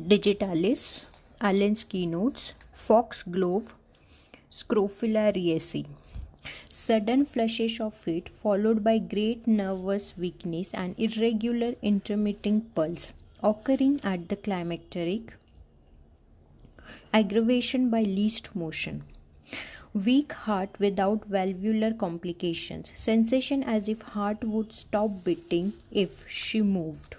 Digitalis, Allen's keynotes, foxglove, scrofulariaceae. Sudden flushes of heat followed by great nervous weakness and irregular intermitting pulse occurring at the climacteric. Aggravation by least motion. Weak heart without valvular complications. Sensation as if heart would stop beating if she moved.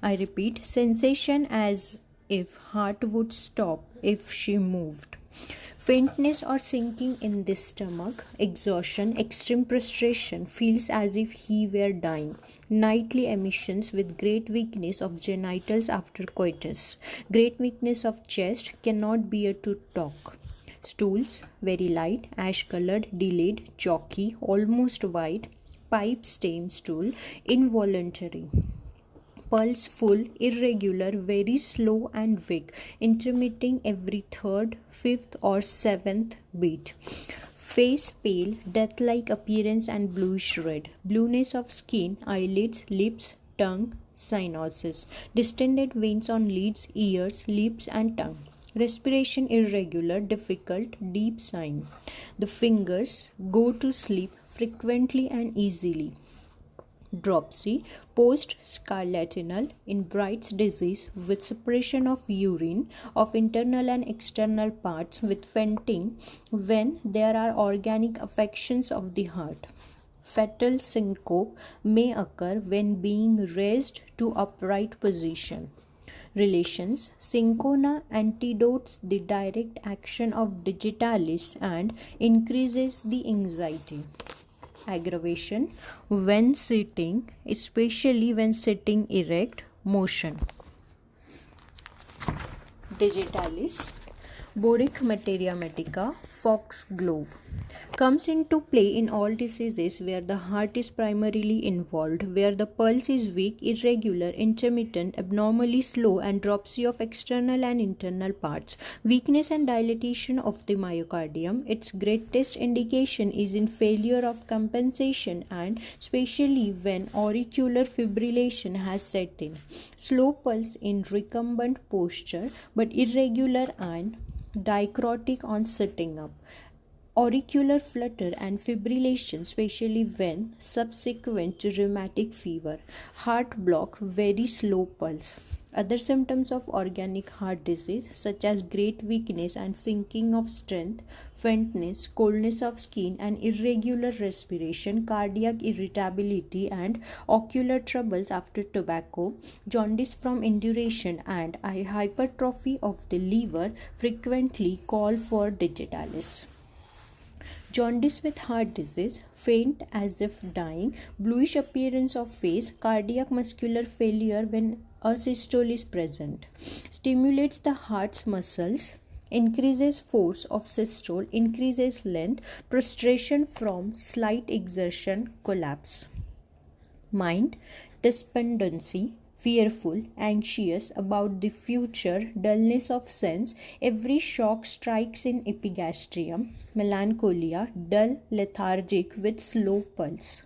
I repeat, sensation as if heart would stop if she moved. Faintness or sinking in the stomach, exhaustion, extreme prostration, feels as if he were dying. Nightly emissions with great weakness of genitals after coitus. Great weakness of chest, cannot bear to talk. Stools, very light, ash-colored, delayed, chalky, almost white. Pipe stem stool, involuntary. Pulse full, irregular, very slow and weak, intermitting every third, fifth or seventh beat. Face pale, death-like appearance and bluish red. Blueness of skin, eyelids, lips, tongue, cyanosis. Distended veins on lids, ears, lips and tongue. Respiration irregular, difficult, deep sighing. The fingers go to sleep frequently and easily. Dropsy, post-scarlatinal, in Bright's disease with suppression of urine of internal and external parts with fainting when there are organic affections of the heart. Fatal syncope may occur when being raised to upright position. Relations. Cinchona antidotes the direct action of digitalis and increases the anxiety. Aggravation when sitting, especially when sitting erect, motion. Digitalis, Homeopathic Materia Medica, foxglove. Comes into play in all diseases where the heart is primarily involved, where the pulse is weak, irregular, intermittent, abnormally slow, and dropsy of external and internal parts, weakness and dilatation of the myocardium. Its greatest indication is in failure of compensation and especially when auricular fibrillation has set in. Slow pulse in recumbent posture but irregular and dicrotic on sitting up. Auricular flutter and fibrillation, especially when subsequent to rheumatic fever. Heart block, very slow pulse. Other symptoms of organic heart disease such as great weakness and sinking of strength, faintness, coldness of skin and irregular respiration, cardiac irritability and ocular troubles after tobacco, jaundice from induration and hypertrophy of the liver frequently call for digitalis. Jaundice with heart disease, faint as if dying, bluish appearance of face, cardiac muscular failure when asystole is present. Stimulates the heart's muscles, increases force of systole, increases length, prostration from slight exertion, collapse. Mind, despondency, fearful, anxious about the future, dullness of sense, every shock strikes in epigastrium, melancholia, dull, lethargic with slow pulse.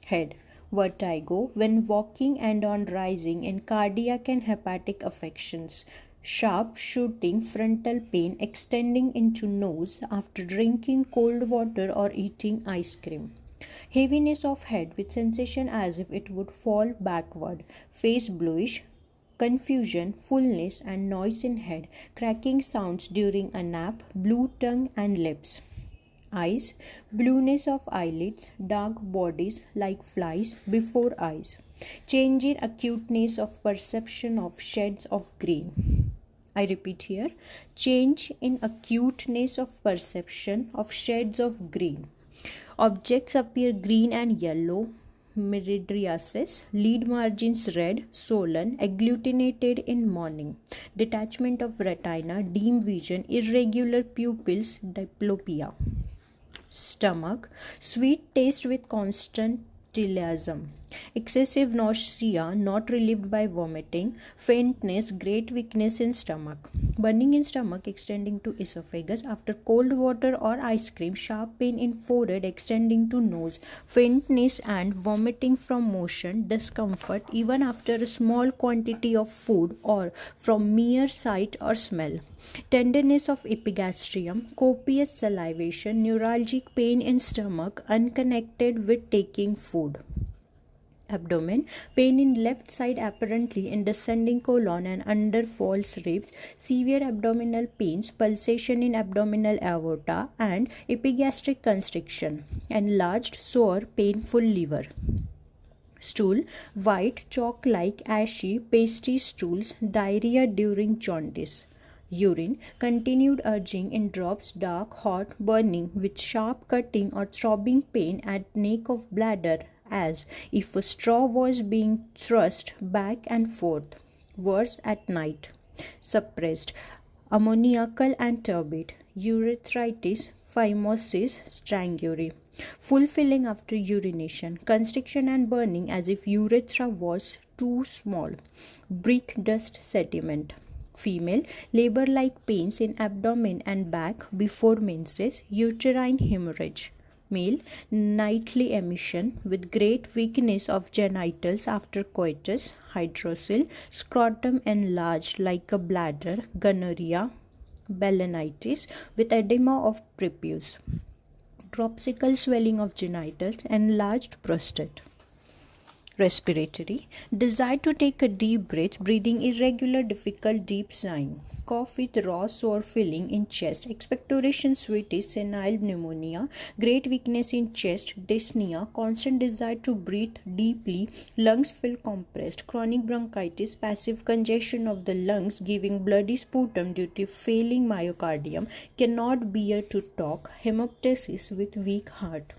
Head, vertigo when walking and on rising in cardiac and hepatic affections. Sharp shooting frontal pain extending into nose after drinking cold water or eating ice cream. Heaviness of head with sensation as if it would fall backward. Face bluish. Confusion, fullness and noise in head. Cracking sounds during a nap. Blue tongue and lips. Eyes, blueness of eyelids, dark bodies like flies before eyes. Change in acuteness of perception of shades of green. I repeat here, change in acuteness of perception of shades of green. Objects appear green and yellow, miridiasis, lid margins red, swollen, agglutinated in morning. Detachment of retina, dim vision, irregular pupils, diplopia. Stomach, sweet taste with constant telasm. excessive nausea not relieved by vomiting, faintness, great weakness in stomach, burning in stomach extending to esophagus after cold water or ice cream, sharp pain in forehead extending to nose, faintness and vomiting from motion, discomfort even after a small quantity of food or from mere sight or smell, tenderness of epigastrium, copious salivation, neuralgic pain in stomach unconnected with taking food. Abdomen, pain in left side apparently in descending colon and under false ribs, severe abdominal pains, pulsation in abdominal aorta and epigastric constriction, enlarged, sore, painful liver. Stool, white, chalk-like, ashy, pasty stools, diarrhea during jaundice. Urine, continued urging in drops, dark, hot, burning with sharp cutting or throbbing pain at neck of bladder as if a straw was being thrust back and forth. Worse at night. Suppressed, ammoniacal and turbid. Urethritis, phimosis, strangury. Full filling after urination, constriction and burning as if urethra was too small, brick dust sediment. Female, labor-like pains in abdomen and back before menses, uterine hemorrhage. Male, nightly emission with great weakness of genitals after coitus, hydrocele, scrotum enlarged like a bladder, gonorrhea, balanitis with edema of prepuce, dropsical swelling of genitals, enlarged prostate. Respiratory, desire to take a deep breath, breathing irregular, difficult, deep sighing, cough with raw, sore filling in chest, expectoration, sweaty, senile pneumonia, great weakness in chest, dyspnea, constant desire to breathe deeply, lungs feel compressed, chronic bronchitis, passive congestion of the lungs, giving bloody sputum due to failing myocardium, cannot bear to talk, hemoptysis with weak heart.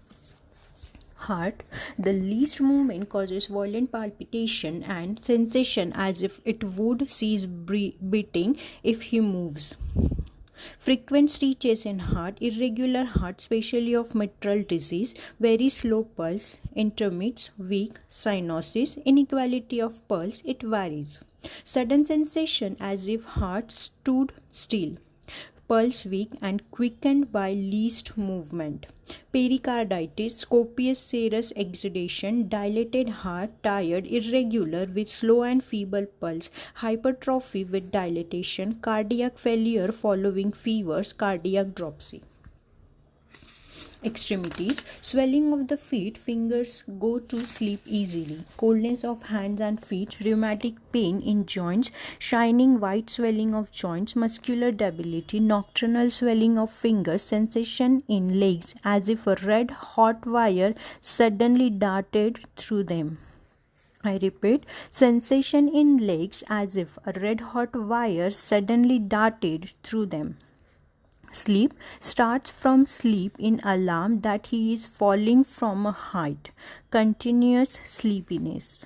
Heart, the least movement causes violent palpitation and sensation as if it would cease beating if he moves. Frequent stitches in heart, irregular heart, especially of mitral disease, very slow pulse, intermits, weak, cyanosis, inequality of pulse, it varies. Sudden sensation as if heart stood still. Pulse weak and quickened by least movement. Pericarditis, copious serous exudation, dilated heart, tired, irregular with slow and feeble pulse, hypertrophy with dilatation, cardiac failure following fevers, cardiac dropsy. Extremities, swelling of the feet, fingers go to sleep easily, coldness of hands and feet, rheumatic pain in joints, shining white swelling of joints, muscular debility, nocturnal swelling of fingers, sensation in legs as if a red hot wire suddenly darted through them. I repeat, sensation in legs as if a red hot wire suddenly darted through them. Sleep, starts from sleep in alarm that he is falling from a height, continuous sleepiness.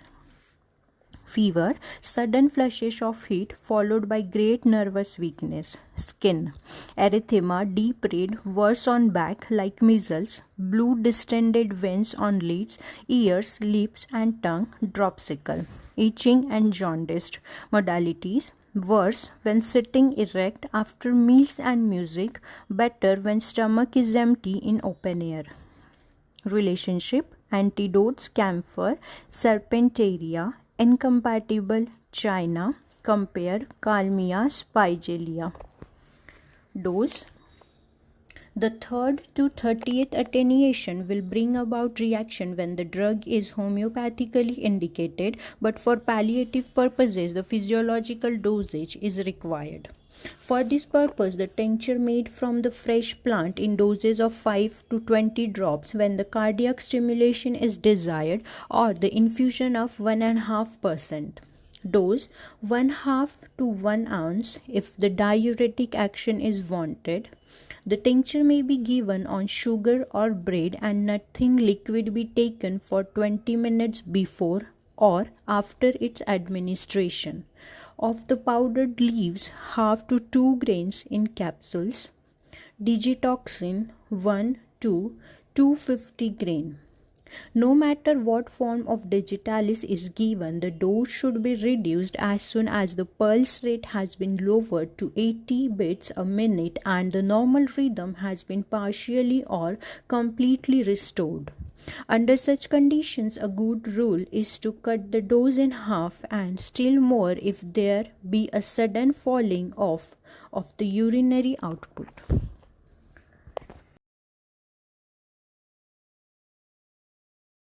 Fever, sudden flushes of heat followed by great nervous weakness. Skin, erythema, deep red, worse on back like measles, blue distended veins on lids, ears, lips and tongue, dropsical. Itching and jaundiced. Modalities, worse when sitting erect after meals and music, better when stomach is empty in open air. Relationship, antidotes, camphor, serpentaria, incompatible, China, compare, calmia, spigelia. Dose, the 3rd to 30th attenuation will bring about reaction when the drug is homeopathically indicated, but for palliative purposes the physiological dosage is required. For this purpose, the tincture made from the fresh plant in doses of 5 to 20 drops when the cardiac stimulation is desired, or the infusion of 1.5%. Dose 1/2 to 1 ounce if the diuretic action is wanted. The tincture may be given on sugar or bread and nothing liquid be taken for 20 minutes before or after its administration. Of the powdered leaves, 1/2 to 2 grains in capsules. Digitoxin 1 to 250 grain. No matter what form of digitalis is given, the dose should be reduced as soon as the pulse rate has been lowered to 80 beats a minute and the normal rhythm has been partially or completely restored. Under such conditions, a good rule is to cut the dose in half, and still more if there be a sudden falling off of the urinary output.